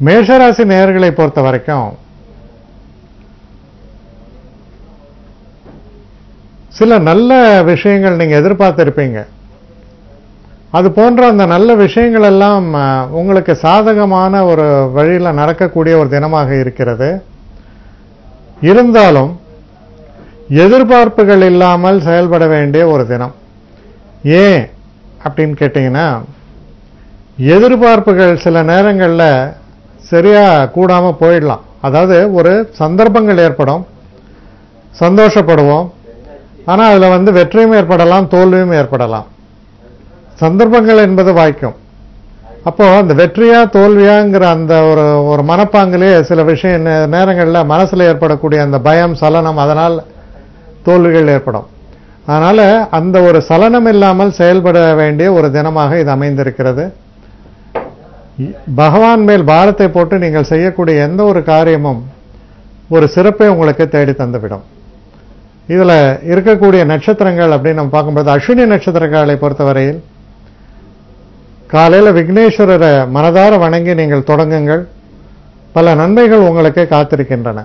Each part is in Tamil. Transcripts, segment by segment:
மேஷராசி நேயர்களை பொறுத்த வரைக்கும் சில நல்ல விஷயங்கள் நீங்க எதிர்பார்த்திருப்பீங்க. அது போன்ற அந்த நல்ல விஷயங்கள் எல்லாம் உங்களுக்கு சாதகமான ஒரு வழியில நடக்கக்கூடிய ஒரு தினமாக இருக்கிறது. இருந்தாலும் எதிர்பார்ப்புகள் இல்லாமல் செயல்பட வேண்டிய ஒரு தினம். ஏன் அப்படின்னு கேட்டீங்கன்னா, எதிர்பார்ப்புகள் சில நேரங்களில் சரியா கூடாம போயிடலாம். அதாவது ஒரு சந்தர்ப்பங்கள் ஏற்படும், சந்தோஷப்படுவோம், ஆனா அதுல வெற்றியும் ஏற்படலாம், தோல்வியும் ஏற்படலாம். சந்தர்ப்பங்கள் என்பது வாய்க்கும். அப்போ அந்த வெற்றியா தோல்வியாங்கிற அந்த ஒரு மனப்பாங்கிலேயே சில விஷயம் நேரங்களில் மனசுல ஏற்படக்கூடிய அந்த பயம், சலனம், அதனால் தோல்விகள் ஏற்படும். அதனால அந்த ஒரு சலனம் இல்லாமல் செயல்பட வேண்டிய ஒரு தினமாக இது அமைந்திருக்கிறது. பகவான் மேல் பாரத்தை போட்டு நீங்கள் செய்யக்கூடிய எந்த ஒரு காரியமும் ஒரு சிறப்பை உங்களுக்கு தேடி தந்துவிடும். இதுல இருக்கக்கூடிய நட்சத்திரங்கள் அப்படின்னு நம்ம பார்க்கும்போது, அஸ்வினி நட்சத்திரக்காரர்களை பொறுத்தவரையில் காலையில விக்னேஸ்வரரை மனதார வணங்கி நீங்கள் தொடங்குங்கள். பல நன்மைகள் உங்களுக்கு காத்திருக்கின்றன.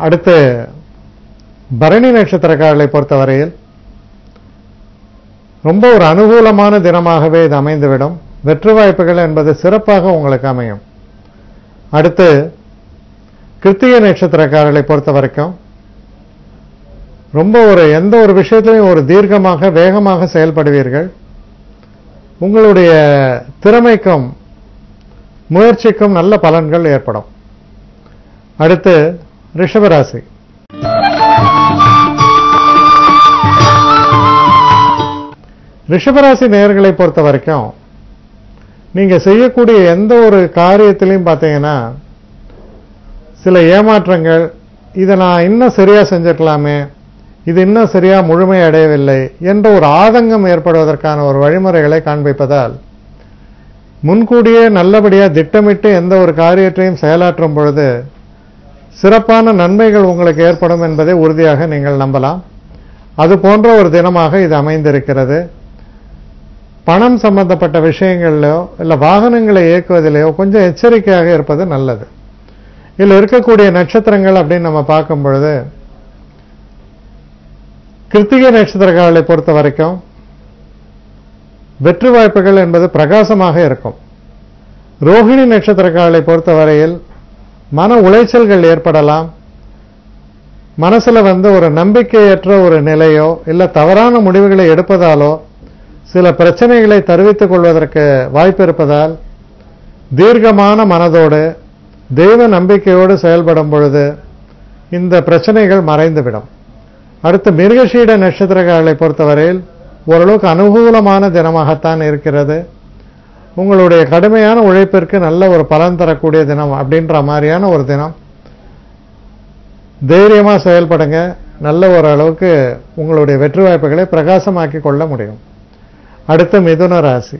அடுத்து பரணி நட்சத்திரக்காரர்களை பொறுத்தவரையில் ரொம்ப ஒரு அனுகூலமான தினமாகவே இது அமைந்துவிடும். வெற்றி வாய்ப்புகள் என்பது சிறப்பாக உங்களுக்கு அமையும். அடுத்து கிருத்திகை நட்சத்திரக்காரர்களை பொறுத்த வரைக்கும் ரொம்ப எந்த ஒரு விஷயத்திலையும் ஒரு தீர்க்கமாக வேகமாக செயல்படுவீர்கள். உங்களுடைய திறமைக்கும் முயற்சிக்கும் நல்ல பலன்கள் ஏற்படும். அடுத்து ரிஷபராசி. ரிஷபராசி நேயர்களை பொறுத்த வரைக்கும் நீங்க செய்யக்கூடிய எந்த ஒரு காரியத்திலையும் பார்த்தீங்கன்னா சில ஏமாற்றங்கள், இதை நான் இன்னும் சரியா செஞ்சிருக்கலாமே, இது இன்னும் சரியா முழுமை அடையவில்லை என்ற ஒரு ஆதங்கம் ஏற்படுவதற்கான ஒரு வழிமுறைகளை காண்பிப்பதால் முன்கூடியே நல்லபடியா திட்டமிட்டு எந்த ஒரு காரியத்தையும் செயலாற்றும் பொழுது சிறப்பான நன்மைகள் உங்களுக்கு ஏற்படும் என்பதை உறுதியாக நீங்கள் நம்பலாம். அது போன்ற ஒரு தினமாக இது அமைந்திருக்கிறது. பணம் சம்பந்தப்பட்ட விஷயங்களிலோ இல்ல வாகனங்களை இயக்குவதிலேயோ கொஞ்சம் எச்சரிக்கையாக இருப்பது நல்லது. இதில் இருக்கக்கூடிய நட்சத்திரங்கள் அப்படின்னு நம்ம பார்க்கும் பொழுது, கிருத்திகை நட்சத்திரக்காரர்களை பொறுத்த வரைக்கும் வெற்றி வாய்ப்புகள் என்பது பிரகாசமாக இருக்கும். ரோஹிணி நட்சத்திரக்காரர்களை பொறுத்தவரையில் மன உளைச்சல்கள் ஏற்படலாம். மனசுல ஒரு நம்பிக்கையற்ற ஒரு நிலையோ இல்ல தவறான முடிவுகளை எடுப்பதாலோ சில பிரச்சனைகளை தருவித்துக் கொள்வதற்கு வாய்ப்பு இருப்பதால் தீர்க்கமான மனதோடு தெய்வ நம்பிக்கையோடு செயல்படும் பொழுது இந்த பிரச்சனைகள் மறைந்துவிடும். அடுத்து மிருகசீட நட்சத்திரக்காரர்களை பொறுத்தவரையில் ஓரளவுக்கு அனுகூலமான தினமாகத்தான் இருக்கிறது. உங்களுடைய கடுமையான உழைப்பிற்கு நல்ல ஒரு பலன் தரக்கூடிய தினம் அப்படின்ற மாதிரியான ஒரு தினம். தைரியமா செயல்படுங்க. நல்ல ஒரு அளவுக்கு உங்களுடைய வெற்றி வாய்ப்புகளை பிரகாசமாக்கி கொள்ள முடியும். அடுத்து மிதுன ராசி.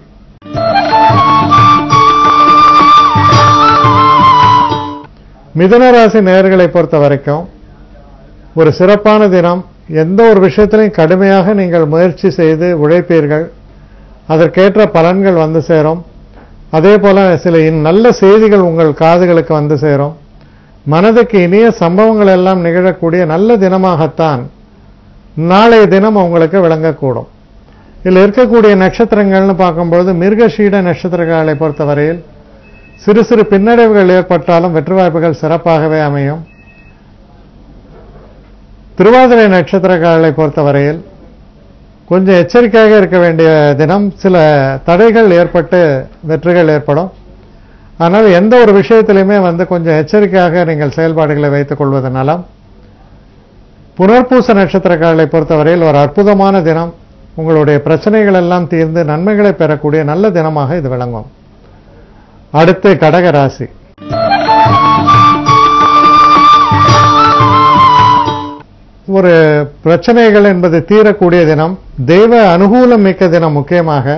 மிதுன ராசி நேயர்களை பொறுத்த வரைக்கும் ஒரு சிறப்பான தினம். எந்த ஒரு விஷயத்திலையும் கடுமையாக நீங்கள் முயற்சி செய்து உழைப்பீர்கள். அதற்கேற்ற பலன்கள் வந்து சேரும். அதே போல சில நல்ல செய்திகள் உங்கள் காதுகளுக்கு வந்து சேரும். மனதுக்கு இனிய சம்பவங்கள் எல்லாம் நிகழக்கூடிய நல்ல தினமாகத்தான் நாளைய தினம் உங்களுக்கு விளங்கக்கூடும். இதில் இருக்கக்கூடிய நட்சத்திரங்கள்னு பார்க்கும்போது, மிருகசீட நட்சத்திரங்களை பொறுத்தவரையில் சிறு சிறு பின்னடைவுகள் ஏற்பட்டாலும் வெற்றி வாய்ப்புகள் சிறப்பாகவே அமையும். திருவாதிரை நட்சத்திரங்களை பொறுத்தவரையில் கொஞ்சம் எச்சரிக்கையாக இருக்க வேண்டிய தினம். சில தடைகள் ஏற்பட்டு வெற்றிகள் ஏற்படும். ஆனால் எந்த ஒரு விஷயத்திலுமே கொஞ்சம் எச்சரிக்கையாக நீங்கள் செயல்பாடுகளை வைத்துக் கொள்வது நலம். புனர்பூச நட்சத்திரங்களை பொறுத்தவரையில் ஒரு அற்புதமான தினம். உங்களுடைய பிரச்சனைகள் எல்லாம் தீர்ந்து நன்மைகளை பெறக்கூடிய நல்ல தினமாக இது விளங்கும். அடுத்து கடக ராசி. ஒரு பிரச்சனைகள் என்பது தீரக்கூடிய தினம். தெய்வ அனுகூலம் மிக்க தினம். முக்கியமாக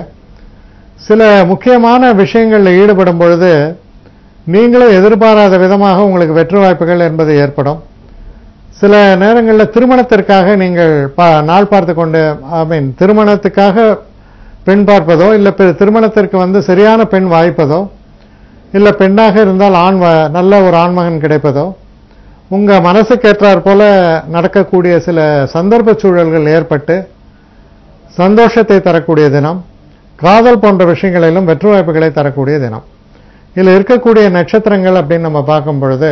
சில முக்கியமான விஷயங்களில் ஈடுபடும் பொழுது நீங்களும் எதிர்பாராத விதமாக உங்களுக்கு வெற்றி வாய்ப்புகள் என்பது ஏற்படும். சில நேரங்களில் திருமணத்திற்காக நீங்கள் நாள் பார்த்து கொண்டு திருமணத்துக்காக பெண் பார்ப்பதோ, இல்லை திருமணத்திற்கு வந்து சரியான பெண் வாய்ப்பதோ, இல்லை பெண்ணாக இருந்தால் நல்ல ஒரு ஆண்மகன் கிடைப்பதோ, உங்க மனசுக்கு ஏற்றாற் போல நடக்கக்கூடிய சில சந்தர்ப்ப சூழல்கள் ஏற்பட்டு சந்தோஷத்தை தரக்கூடிய தினம், காதல் போன்ற விஷயங்களிலும் வெற்றி வாய்ப்புகளை தரக்கூடிய தினம். இதில் இருக்கக்கூடிய நட்சத்திரங்கள் அப்படின்னு நம்ம பார்க்கும் பொழுது,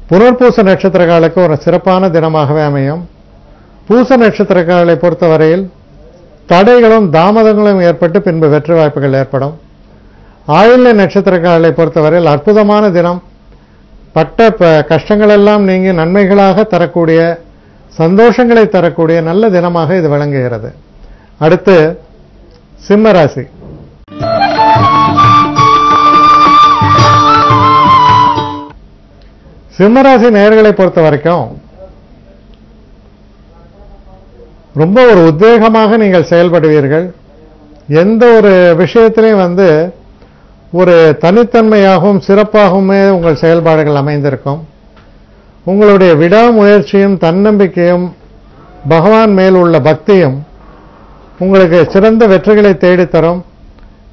புனர்பூச நட்சத்திரக்காலுக்கு ஒரு சிறப்பான தினமாகவே அமையும். பூச நட்சத்திரக்காலை பொறுத்தவரையில் தடைகளும் தாமதங்களும் ஏற்பட்டு பின்பு வெற்றி வாய்ப்புகள் ஏற்படும். ஆயில்ய நட்சத்திரக்காலை பொறுத்தவரையில் அற்புதமான தினம். பட்ட கஷ்டங்கள் எல்லாம் நீங்கி நன்மைகளாக தரக்கூடிய, சந்தோஷங்களை தரக்கூடிய நல்ல தினமாக இது விளங்குகிறது. அடுத்து சிம்ம ராசி. சிம்மராசி நேயர்களை பொறுத்த வரைக்கும் ரொம்ப ஒரு உத்வேகமாக நீங்கள் செயல்படுவீர்கள். எந்த ஒரு விஷயத்திலையும் வந்து ஒரு தனித்தன்மையாகவும் சிறப்பாகவுமே உங்கள் செயல்பாடுகள் அமைந்திருக்கும். உங்களுடைய விடாமுயற்சியும் தன்னம்பிக்கையும் பகவான் மேல் உள்ள பக்தியும் உங்களுக்கு சிறந்த வெற்றிகளை தேடித்தரும்.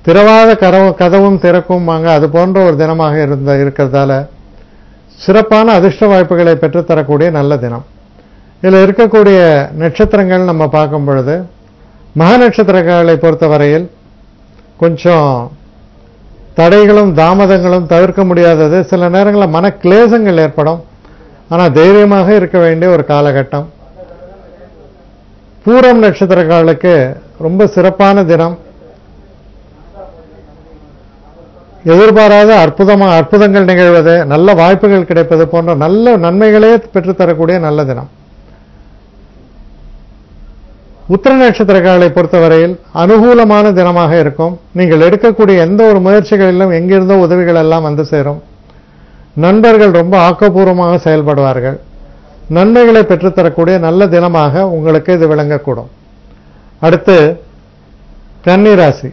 திறவாத கதவும் திறக்கும் அது போன்ற ஒரு தினமாக இருக்கிறதால சிறப்பான அதிர்ஷ்ட வாய்ப்புகளை பெற்றுத்தரக்கூடிய நல்ல தினம். இதில் இருக்கக்கூடிய நட்சத்திரங்கள் நம்ம பார்க்கும் பொழுது, மக நட்சத்திரங்களை பொறுத்தவரையில் கொஞ்சம் தடைகளும் தாமதங்களும் தவிர்க்க முடியாதது. சில நேரங்களில் மன கிளேசங்கள் ஏற்படும். ஆனால் தைரியமாக இருக்க வேண்டிய ஒரு காலகட்டம். பூரம் நட்சத்திரக்காலுக்கு ரொம்ப சிறப்பான தினம். எதிர்பாராத அற்புதங்கள் நிகழ்வது, நல்ல வாய்ப்புகள் கிடைப்பது போன்ற நல்ல நன்மைகளே பெற்றுத்தரக்கூடிய நல்ல தினம். உத்திர நட்சத்திரக்காலை பொறுத்தவரையில் அனுகூலமான தினமாக இருக்கும். நீங்கள் எடுக்கக்கூடிய எந்த ஒரு முயற்சிகளிலும் எங்கிருந்தோ உதவிகள் எல்லாம் வந்து சேரும். நண்பர்கள் ரொம்ப ஆக்கப்பூர்வமாக செயல்படுவார்கள். நன்மைகளை பெற்றுத்தரக்கூடிய நல்ல தினமாக உங்களுக்கு இது விளங்கக்கூடும். அடுத்து கன்னி ராசி.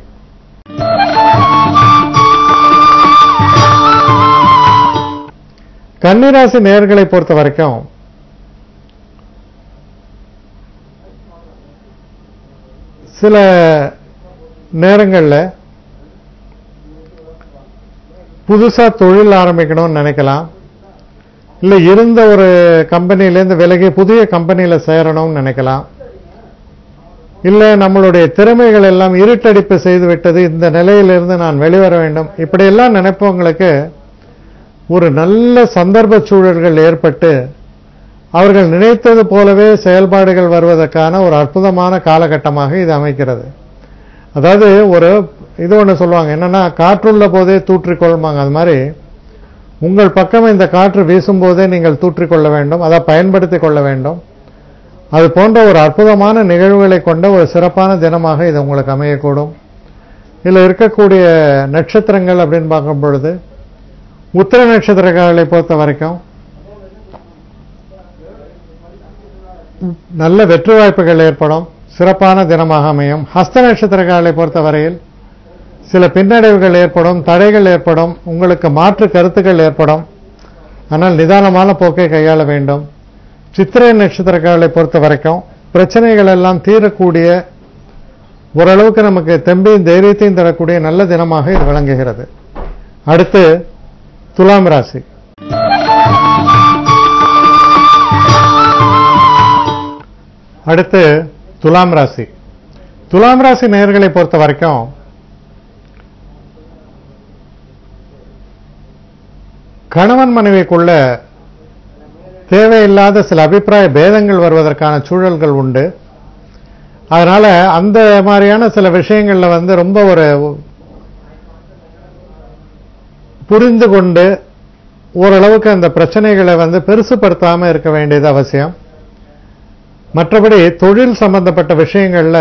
கன்னிராசி நேயர்களை பொறுத்த வரைக்கும் சில நேரங்களில் புதுசா தொழில் ஆரம்பிக்கணும்னு நினைக்கலாம். இல்லை இருந்த ஒரு கம்பெனியிலேருந்து விலகி புதிய கம்பெனியில் சேரணும்னு நினைக்கலாம். இல்லை நம்மளுடைய திறமைகள் எல்லாம் இருட்டடிப்பு செய்து விட்டது, இந்த நிலையிலிருந்து நான் வெளிவர வேண்டும், இப்படியெல்லாம் நினைப்பவங்களுக்கு ஒரு நல்ல சந்தர்ப்ப சூழல்கள் ஏற்பட்டு அவர்கள் நினைத்தது போலவே செயல்பாடுகள் வருவதற்கான ஒரு அற்புதமான காலகட்டமாக இது அமைக்கிறது. அதாவது ஒரு இது ஒன்று சொல்லுவாங்க, என்னன்னா காற்றுள்ள போதே தூற்றிக்கொள்வாங்க. அது மாதிரி உங்கள் பக்கம் இந்த காற்று வீசும் போதே நீங்கள் தூற்றிக்கொள்ள வேண்டும், அதை பயன்படுத்திக் கொள்ள வேண்டும். அது போன்ற ஒரு அற்புதமான நிகழ்வுகளை கொண்ட ஒரு சிறப்பான தினமாக இது உங்களுக்கு அமையக்கூடும். இதில் இருக்கக்கூடிய நட்சத்திரங்கள் அப்படின்னு பார்க்கும் பொழுது, உத்திர நட்சத்திரக்காரர்களை பொறுத்த வரைக்கும் நல்ல வெற்றி வாய்ப்புகள் ஏற்படும், சிறப்பான தினமாக அமையும். ஹஸ்த நட்சத்திரக்காரர்களை பொறுத்தவரையில் சில பின்னடைவுகள் ஏற்படும், தடைகள் ஏற்படும், உங்களுக்கு மாற்று கருத்துக்கள் ஏற்படும். ஆனால் நிதானமான போக்கை கையாள வேண்டும். சித்திரை நட்சத்திரக்காரர்களை பொறுத்த வரைக்கும் பிரச்சனைகள் எல்லாம் தீரக்கூடிய, ஓரளவுக்கு நமக்கு தெம்பையும் தைரியத்தையும் தரக்கூடிய நல்ல தினமாக இது விளங்குகிறது. அடுத்து துலாம் ராசி. அடுத்து துலாம் ராசி. துலாம் ராசி நேயர்களை பொறுத்த வரைக்கும் கணவன் மனைவிக்குள்ள தேவையில்லாத சில அபிப்பிராய பேதங்கள் வருவதற்கான சூழல்கள் உண்டு. அதனால அந்த மாதிரியான சில விஷயங்கள்ல ரொம்ப ஒரு புரிந்து கொண்டு ஓரளவுக்கு அந்த பிரச்சனைகளை பெருசுபடுத்தாம இருக்க வேண்டியது அவசியம். மற்றபடி தொழில் சம்பந்தப்பட்ட விஷயங்கள்ல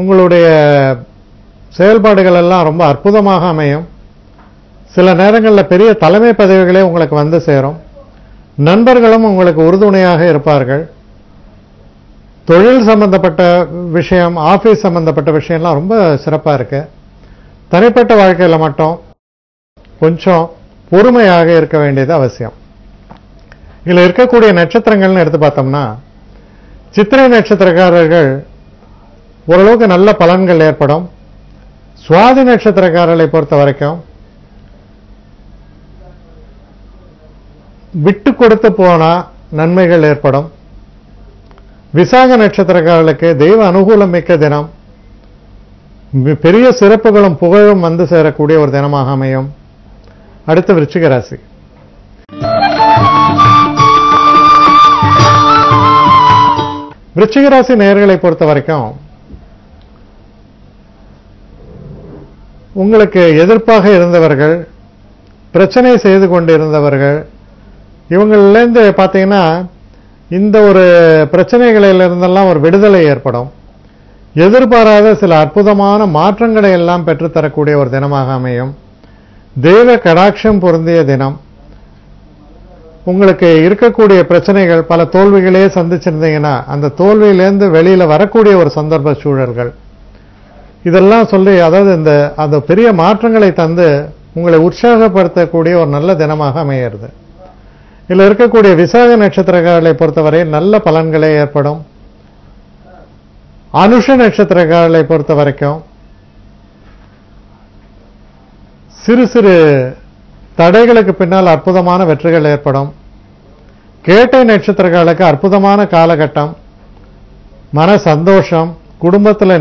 உங்களுடைய செயல்பாடுகள் எல்லாம் ரொம்ப அற்புதமாக அமையும். சில நேரங்களில் பெரிய தலைமை பதவிகளே உங்களுக்கு வந்து சேரும். நண்பர்களும் உங்களுக்கு உறுதுணையாக இருப்பார்கள். தொழில் சம்பந்தப்பட்ட விஷயம், ஆபீஸ் சம்பந்தப்பட்ட விஷயம்லாம் ரொம்ப சிறப்பா இருக்கு. தனிப்பட்ட வாழ்க்கையில மட்டும் கொஞ்சம் பொறுமையாக இருக்க வேண்டியது அவசியம். இதுல இருக்கக்கூடிய நட்சத்திரங்கள்னு எடுத்து பார்த்தோம்னா, சித்திரை நட்சத்திரக்காரர்கள் ஓரளவுக்கு நல்ல பலன்கள் ஏற்படும். சுவாதி நட்சத்திரக்காரர்களை பொறுத்த வரைக்கும் விட்டு கொடுத்து போனா நன்மைகள் ஏற்படும். விசாக நட்சத்திரக்காரர்களுக்கு தெய்வ அனுகூலம் மிக்க தினம், பெரிய சிறப்புகளும் புகழும் வந்து சேரக்கூடிய ஒரு தினமாக அமையும். அடுத்து விருச்சிக ராசி. விருச்சிக ராசி நேயர்களை பொறுத்த வரைக்கும் உங்களுக்கு எதிர்ப்பாக இருந்தவர்கள், பிரச்சனை செய்து கொண்டிருந்தவர்கள், இவங்களிலிருந்து பார்த்தீங்கன்னா இந்த ஒரு பிரச்சனைகளிலிருந்தெல்லாம் ஒரு விடுதலை ஏற்படும். எதிர்பாராத சில அற்புதமான மாற்றங்களை எல்லாம் பெற்றுத்தரக்கூடிய ஒரு தினமாக அமையும். தெய்வ கடாட்சம் பொருந்திய தினம். உங்களுக்கு இருக்கக்கூடிய பிரச்சனைகள், பல தோல்விகளே சந்திச்சிருந்தீங்கன்னா அந்த தோல்வியிலேருந்து வெளியில வரக்கூடிய ஒரு சந்தர்ப்ப சூழல்கள் இதெல்லாம் சொல்லி, அதாவது அந்த பெரிய மாற்றங்களை தந்து உங்களை உற்சாகப்படுத்தக்கூடிய ஒரு நல்ல தினமாக அமைகிறது. இதில் இருக்கக்கூடிய விசாக நட்சத்திரக்காரர்களை பொறுத்தவரை நல்ல பலன்களே ஏற்படும். அனுஷ நட்சத்திரக்காரர்களை பொறுத்த வரைக்கும் சிறு சிறு தடைகளுக்கு பின்னால் அற்புதமான வெற்றிகள் ஏற்படும். கேட்டை நட்சத்திரக்காரர்களுக்கு அற்புதமான காலகட்டம், மன சந்தோஷம், குடும்பத்தில்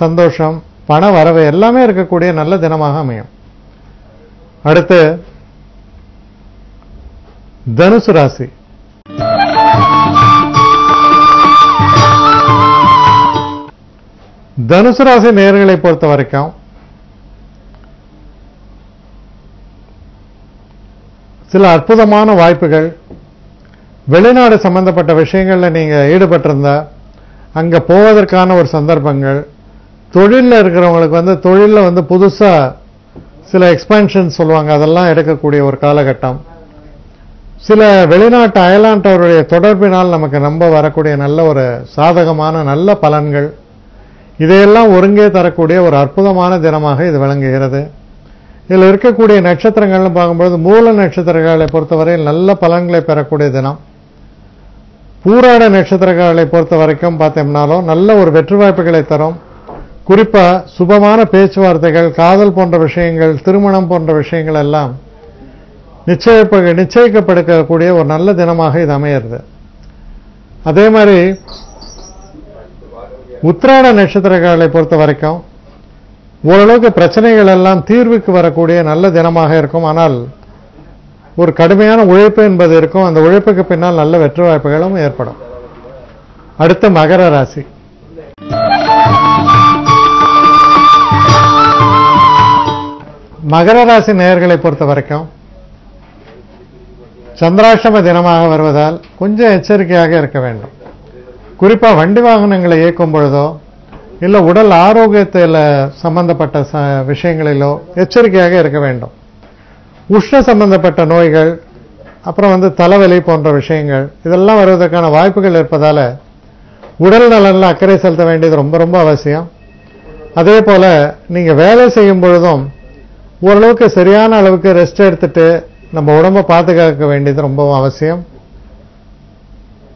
சந்தோஷம், பண வரவு எல்லாமே இருக்கக்கூடிய நல்ல தினமாக அமையும். அடுத்து தனுசு ராசி. தனுசு ராசி நேயர்களை பொறுத்த வரைக்கும் சில அற்புதமான வாய்ப்புகள், வெளிநாடு சம்பந்தப்பட்ட விஷயங்கள்ல நீங்க ஈடுபட்டிருந்தா அங்க போவதற்கான ஒரு சந்தர்ப்பங்கள், தொழிலில் இருக்கிறவங்களுக்கு தொழிலில் புதுசா சில எக்ஸ்பான்ஷன் சொல்லுவாங்க, அதெல்லாம் எடுக்கக்கூடிய ஒரு காலகட்டம். சில வெளிநாட்டு அயல்நாட்டவருடைய தொடர்பினால் நமக்கு நம்ப வரக்கூடிய நல்ல ஒரு சாதகமான நல்ல பலன்கள், இதையெல்லாம் ஒருங்கே தரக்கூடிய ஒரு அற்புதமான தினமாக இது விளங்குகிறது. இதில் இருக்கக்கூடிய நட்சத்திரங்கள்னு பார்க்கும்போது மூல நட்சத்திரங்களை பொறுத்தவரையில் நல்ல பலன்களை பெறக்கூடிய தினம். பூராட நட்சத்திரங்களை பொறுத்த வரைக்கும் பார்த்தோம்னாலும் நல்ல ஒரு வெற்றி வாய்ப்புகளை தரும். குறிப்பா சுபமான பேச்சுவார்த்தைகள், காதல் போன்ற விஷயங்கள், திருமணம் போன்ற விஷயங்கள் எல்லாம் நிச்சயிக்கப்படுத்தக்கூடிய ஒரு நல்ல தினமாக இது அமைகிறது. அதே மாதிரி உத்திராட நட்சத்திரங்களை பொறுத்த வரைக்கும் ஓரளவுக்கு பிரச்சனைகள் எல்லாம் தீர்வுக்கு வரக்கூடிய நல்ல தினமாக இருக்கும். ஆனால் ஒரு கடுமையான உழைப்பு என்பது இருக்கும். அந்த உழைப்புக்கு பின்னால் நல்ல வெற்றி வாய்ப்புகளும் ஏற்படும். அடுத்து மகர ராசி. மகர ராசி நேயர்களை பொறுத்த வரைக்கும் சந்திராஷ்டம தினமாக வருவதால் கொஞ்சம் எச்சரிக்கையாக இருக்க வேண்டும். குறிப்பா வண்டி வாகனங்களை இயக்கும் பொழுதோ இல்ல உடல் ஆரோக்கியத்தில் சம்பந்தப்பட்ட விஷயங்களிலோ எச்சரிக்கையாக இருக்க வேண்டும். உஷ்ண சம்பந்தப்பட்ட நோய்கள், அப்புறம் தலைவலி போன்ற விஷயங்கள் இதெல்லாம் வருவதற்கான வாய்ப்புகள் இருப்பதால உடல் நலனில் அக்கறை செலுத்த வேண்டியது ரொம்ப ரொம்ப அவசியம். அதே போல நீங்க வேலை செய்யும் பொழுதும் ஓரளவுக்கு சரியான அளவுக்கு ரெஸ்ட் எடுத்துட்டு நம்ம உடம்பை பாதுகாக்க வேண்டியது ரொம்பவும் அவசியம்.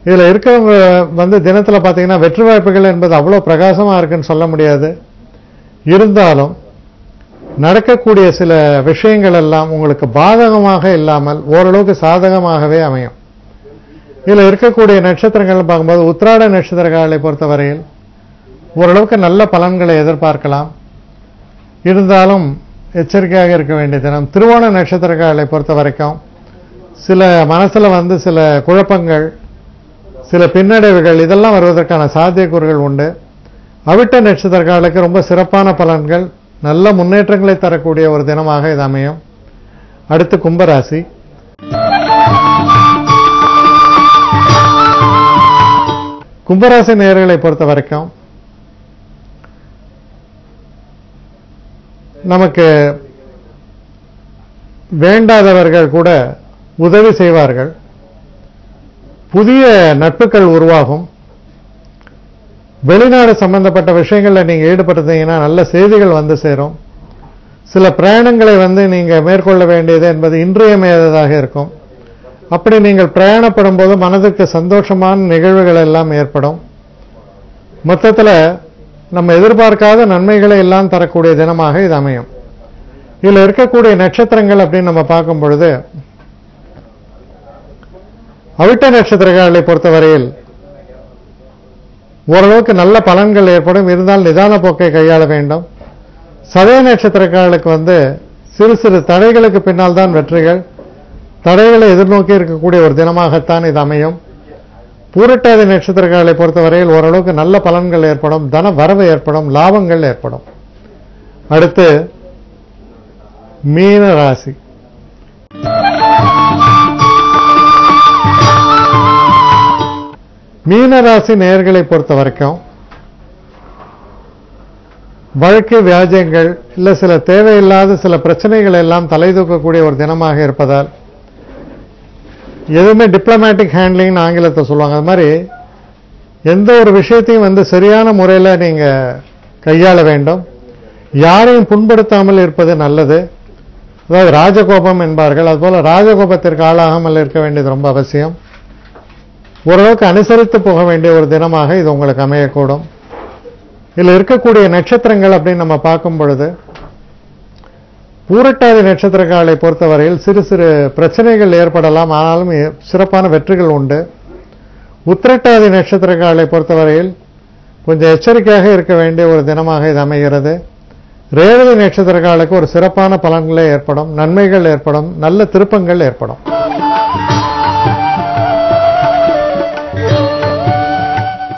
இதுல இருக்கவங்க தினத்துல பாத்தீங்கன்னா வெற்றி வாய்ப்புகள் என்பது அவ்வளவு பிரகாசமா இருக்குன்னு சொல்ல முடியாது. இருந்தாலும் நடக்கக்கூடிய சில விஷயங்கள் எல்லாம் உங்களுக்கு பாதகமாக இல்லாமல் ஓரளவுக்கு சாதகமாகவே அமையும். இதுல இருக்கக்கூடிய நட்சத்திரங்கள் பார்க்கும்போது உத்திராட நட்சத்திரங்களை பொறுத்தவரையில் ஓரளவுக்கு நல்ல பலன்களை எதிர்பார்க்கலாம். இருந்தாலும் எச்சரிக்கையாக இருக்க வேண்டிய தினம். திருவோண நட்சத்திரங்களை பொறுத்த வரைக்கும் சில மனசுல சில குழப்பங்கள், சில பின்னடைவுகள் இதெல்லாம் வருவதற்கான சாத்தியக்கூறுகள் உண்டு. அவிட்ட நட்சத்திரங்களுக்கு ரொம்ப சிறப்பான பலன்கள், நல்ல முன்னேற்றங்களை தரக்கூடிய ஒரு தினமாக இது அமையும். அடுத்து கும்பராசி. கும்பராசி நேயர்களை பொறுத்த வரைக்கும் நமக்கு வேண்டாதவர்கள் கூட உதவி செய்வார்கள். புதிய நட்புகள் உருவாகும். வெளிநாடு சம்பந்தப்பட்ட விஷயங்களில் நீங்க ஈடுபட்டிருந்தீங்கன்னா நல்ல செய்திகள் வந்து சேரும். சில பிரயாணங்களை நீங்க மேற்கொள்ள வேண்டியது என்பது இன்றியமையாததாக இருக்கும். அப்படி நீங்கள் பிரயாணப்படும் போது மனதுக்கு சந்தோஷமான நிகழ்வுகள் எல்லாம் ஏற்படும். மொத்தத்தில் நம்ம எதிர்பார்க்காத நன்மைகளை எல்லாம் தரக்கூடிய தினமாக இது அமையும். இதில் இருக்கக்கூடிய நட்சத்திரங்கள் அப்படின்னு நம்ம பார்க்கும் பொழுது, அவிட்ட நட்சத்திரக்காரர்களை பொறுத்தவரையில் ஓரளவுக்கு நல்ல பலன்கள் ஏற்படும். இருந்தால் நிதான போக்கை கையாள வேண்டும். சதய நட்சத்திரக்காரர்களுக்கு சிறு சிறு தடைகளுக்கு பின்னால் தான் வெற்றிகள். தடைகளை எதிர்நோக்கி இருக்கக்கூடிய ஒரு தினமாகத்தான் இது அமையும். பூரட்டாதி நட்சத்திரக்காரர்களை பொறுத்தவரையில் ஓரளவுக்கு நல்ல பலன்கள் ஏற்படும், தன வரவு ஏற்படும், லாபங்கள் ஏற்படும். அடுத்து மீன ராசி. மீனராசி நேயர்களை பொறுத்த வரைக்கும் வழக்கு வியாஜ்யங்கள் இல்ல சில தேவையில்லாத சில பிரச்சனைகள் எல்லாம் தலை தூக்கக்கூடிய ஒரு தினமாக இருப்பதால் எதுவுமே டிப்ளமேட்டிக் ஹேண்ட்லிங் ஆங்கிலத்தை சொல்லுவாங்க. அது மாதிரி எந்த ஒரு விஷயத்தையும் சரியான முறையில் நீங்க கையாள வேண்டும். யாரையும் புண்படுத்தாமல் இருப்பது நல்லது. அதாவது ராஜகோபம் என்பார்கள். அதுபோல ராஜகோபத்திற்கு ஆளாகாமல் இருக்க வேண்டியது ரொம்ப அவசியம். ஓரளவுக்கு அனுசரித்து போக வேண்டிய ஒரு தினமாக இது உங்களுக்கு அமையக்கூடும். இதில் இருக்கக்கூடிய நட்சத்திரங்கள் அப்படின்னு நம்ம பார்க்கும் பொழுது, பூரட்டாதி நட்சத்திரக்காரர்களை பொறுத்தவரையில் சிறு சிறு பிரச்சனைகள் ஏற்படலாம், ஆனாலும் சிறப்பான வெற்றிகள் உண்டு. உத்திரட்டாதி நட்சத்திரக்காரர்களை பொறுத்தவரையில் கொஞ்சம் எச்சரிக்கையாக இருக்க வேண்டிய ஒரு தினமாக இது அமைகிறது. ரேவதி நட்சத்திரக்காரர்களுக்கு ஒரு சிறப்பான பலன்களே ஏற்படும், நன்மைகள் ஏற்படும், நல்ல திருப்பங்கள் ஏற்படும்.